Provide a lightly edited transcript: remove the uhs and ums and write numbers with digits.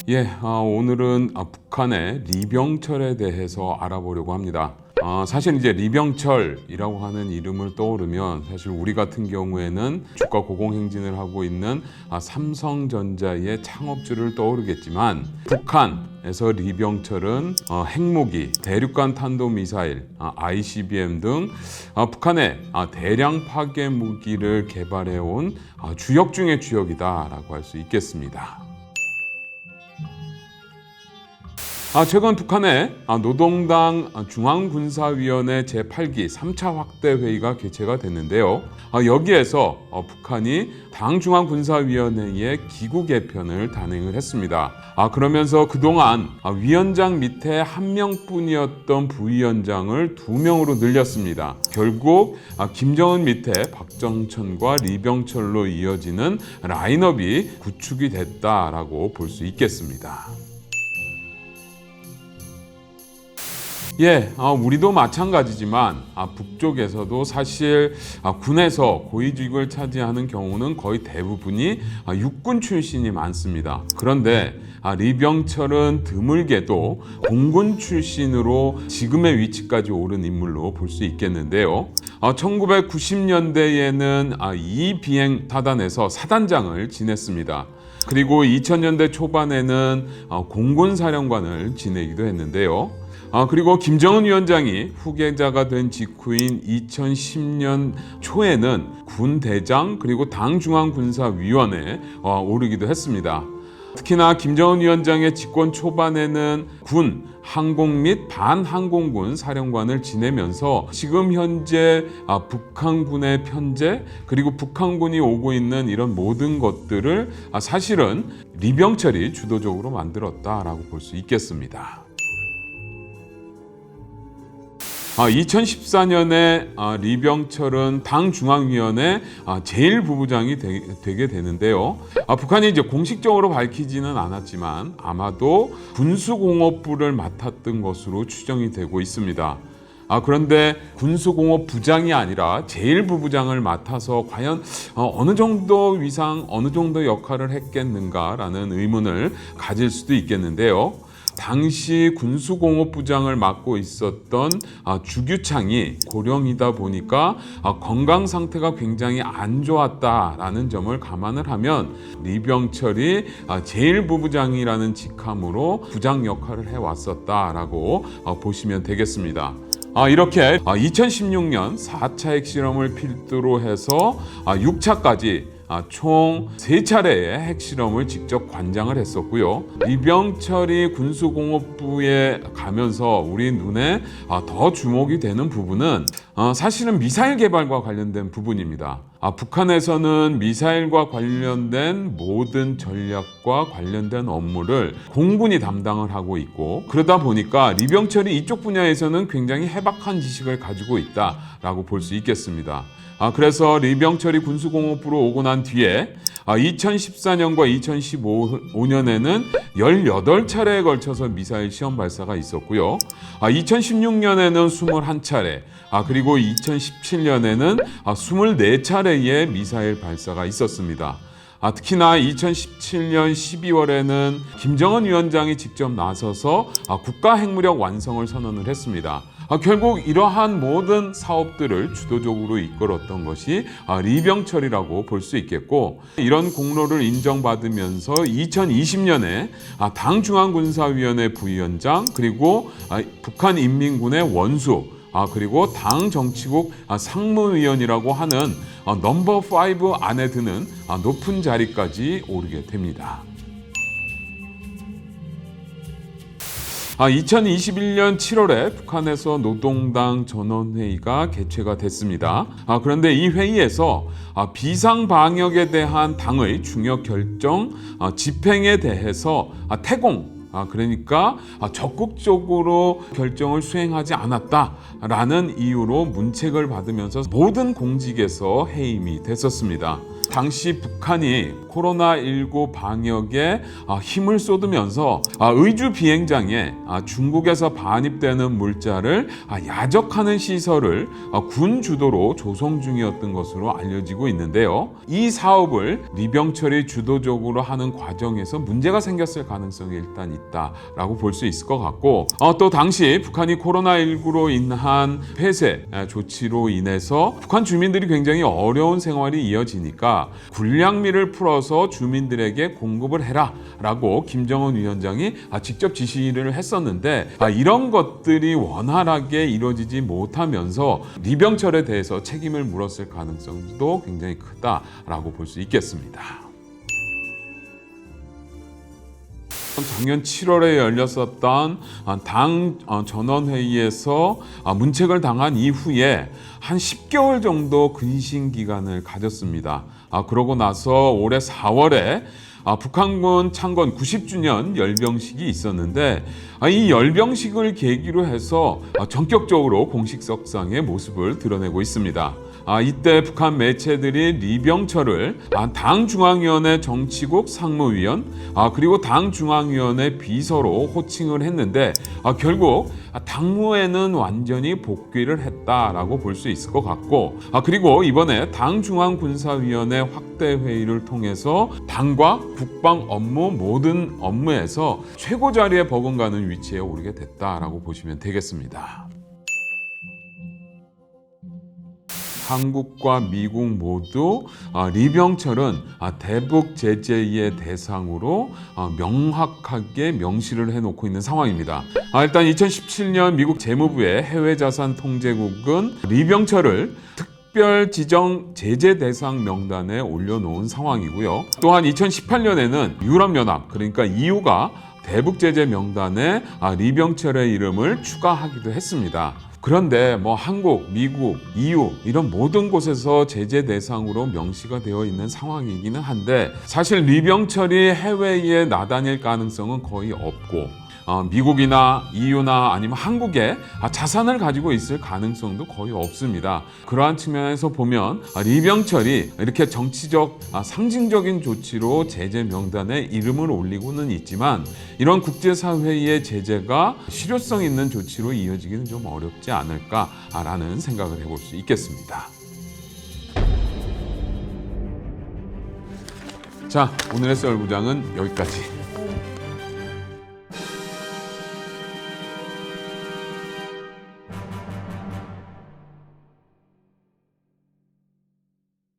오늘은 북한의 리병철에 대해서 알아보려고 합니다. 사실 이제 리병철이라고 하는 이름을 떠오르면 사실 우리 같은 경우에는 주가 고공행진을 하고 있는 삼성전자의 창업주를 떠오르겠지만, 북한에서 리병철은 핵무기, 대륙간 탄도미사일, ICBM 등 북한의 대량 파괴 무기를 개발해온 주역 중의 주역이다라고 할 수 있겠습니다. 최근 북한의 노동당 중앙군사위원회 제8기 3차 확대 회의가 개최가 됐는데요. 여기에서 북한이 당 중앙군사위원회의 기구 개편을 단행을 했습니다. 그러면서 그동안 위원장 밑에 한 명뿐이었던 부위원장을 2명으로 늘렸습니다. 결국 김정은 밑에 박정천과 리병철로 이어지는 라인업이 구축이 됐다라고 볼 수 있겠습니다. 우리도 마찬가지지만 북쪽에서도 사실 군에서 고위직을 차지하는 경우는 거의 대부분이 육군 출신이 많습니다. 그런데 리병철은 드물게도 공군 출신으로 지금의 위치까지 오른 인물로 볼 수 있겠는데요. 1990년대에는 이 비행 사단에서 사단장을 지냈습니다. 그리고 2000년대 초반에는 공군 사령관을 지내기도 했는데요. 그리고 김정은 위원장이 후계자가 된 직후인 2010년 초에는 군대장 그리고 당중앙군사위원회에 오르기도 했습니다. 특히나 김정은 위원장의 집권 초반에는 군, 항공 및 반항공군 사령관을 지내면서 지금 현재 북한군의 편제 그리고 북한군이 오고 있는 이런 모든 것들을 사실은 리병철이 주도적으로 만들었다라고 볼 수 있겠습니다. 2014년에 리병철은 당중앙위원회 제1부부장이 되게 되는데요. 북한이 이제 공식적으로 밝히지는 않았지만 아마도 군수공업부를 맡았던 것으로 추정이 되고 있습니다. 그런데 군수공업부장이 아니라 제1부부장을 맡아서 과연 어느 정도 위상, 어느 정도 역할을 했겠는가라는 의문을 가질 수도 있겠는데요. 당시 군수공업부장을 맡고 있었던 주규창이 고령이다 보니까 건강 상태가 굉장히 안 좋았다라는 점을 감안을 하면 리병철이 제1부부장이라는 직함으로 부장 역할을 해왔었다라고 보시면 되겠습니다. 이렇게 2016년 4차 핵실험을 필두로 해서 6차까지 총 3차례의 핵실험을 직접 관장을 했었고요. 리병철이 군수공업부에 가면서 우리 눈에 더 주목이 되는 부분은 사실은 미사일 개발과 관련된 부분입니다. 북한에서는 미사일과 관련된 모든 전략과 관련된 업무를 공군이 담당을 하고 있고, 그러다 보니까 리병철이 이쪽 분야에서는 굉장히 해박한 지식을 가지고 있다라고 볼 수 있겠습니다. 그래서 리병철이 군수공업부로 오고 난 뒤에 2014년과 2015년에는 18차례에 걸쳐서 미사일 시험 발사가 있었고요. 2016년에는 21차례, 그리고 2017년에는 24차례의 미사일 발사가 있었습니다. 특히나 2017년 12월에는 김정은 위원장이 직접 나서서 국가 핵무력 완성을 선언을 했습니다. 결국 이러한 모든 사업들을 주도적으로 이끌었던 것이 리병철이라고 볼 수 있겠고, 이런 공로를 인정받으면서 2020년에 당중앙군사위원회 부위원장, 그리고 북한인민군의 원수, 그리고 당 정치국 상무위원이라고 하는 넘버 5 안에 드는 높은 자리까지 오르게 됩니다. 2021년 7월에 북한에서 노동당 전원회의가 개최가 됐습니다. 그런데 이 회의에서 비상방역에 대한 당의 중요 결정, 집행에 대해서 태공, 그러니까 적극적으로 결정을 수행하지 않았다라는 이유로 문책을 받으면서 모든 공직에서 해임이 됐었습니다. 당시 북한이 코로나19 방역에 힘을 쏟으면서 의주 비행장에 중국에서 반입되는 물자를 야적하는 시설을 군 주도로 조성 중이었던 것으로 알려지고 있는데요. 이 사업을 리병철이 주도적으로 하는 과정에서 문제가 생겼을 가능성이 일단 있다라고 볼 수 있을 것 같고, 또 당시 북한이 코로나19로 인한 폐쇄 조치로 인해서 북한 주민들이 굉장히 어려운 생활이 이어지니까 군량미를 풀어서 주민들에게 공급을 해라라고 김정은 위원장이 직접 지시를 했었는데, 이런 것들이 원활하게 이루어지지 못하면서 리병철에 대해서 책임을 물었을 가능성도 굉장히 크다라고 볼 수 있겠습니다. 작년 7월에 열렸었던 당 전원회의에서 문책을 당한 이후에 한 10개월 정도 근신 기간을 가졌습니다. 그러고 나서 올해 4월에 북한군 창건 90주년 열병식이 있었는데, 이 열병식을 계기로 해서 전격적으로 공식석상의 모습을 드러내고 있습니다. 이때 북한 매체들이 리병철을 당중앙위원회 정치국 상무위원 그리고 당중앙위원회 비서로 호칭을 했는데, 결국 당무에는 완전히 복귀를 했다라고 볼 수 있을 것 같고, 그리고 이번에 당중앙군사위원회 확대 회의를 통해서 당과 국방 업무 모든 업무에서 최고 자리에 버금가는 위치에 오르게 됐다라고 보시면 되겠습니다. 한국과 미국 모두 리병철은 대북 제재의 대상으로 명확하게 명시를 해놓고 있는 상황입니다. 일단 2017년 미국 재무부의 해외자산통제국은 리병철을 특별 지정 제재 대상 명단에 올려놓은 상황이고요. 또한 2018년에는 유럽연합, 그러니까 EU가 대북 제재 명단에 리병철의 이름을 추가하기도 했습니다. 그런데 한국, 미국, EU 이런 모든 곳에서 제재 대상으로 명시가 되어 있는 상황이기는 한데, 사실 리병철이 해외에 나다닐 가능성은 거의 없고, 미국이나 EU나 아니면 한국에 자산을 가지고 있을 가능성도 거의 없습니다. 그러한 측면에서 보면 리병철이 이렇게 정치적 상징적인 조치로 제재 명단에 이름을 올리고는 있지만, 이런 국제사회의 제재가 실효성 있는 조치로 이어지기는 좀 어렵지 않을까라는 생각을 해볼 수 있겠습니다. 자, 오늘의 썰구장은 여기까지.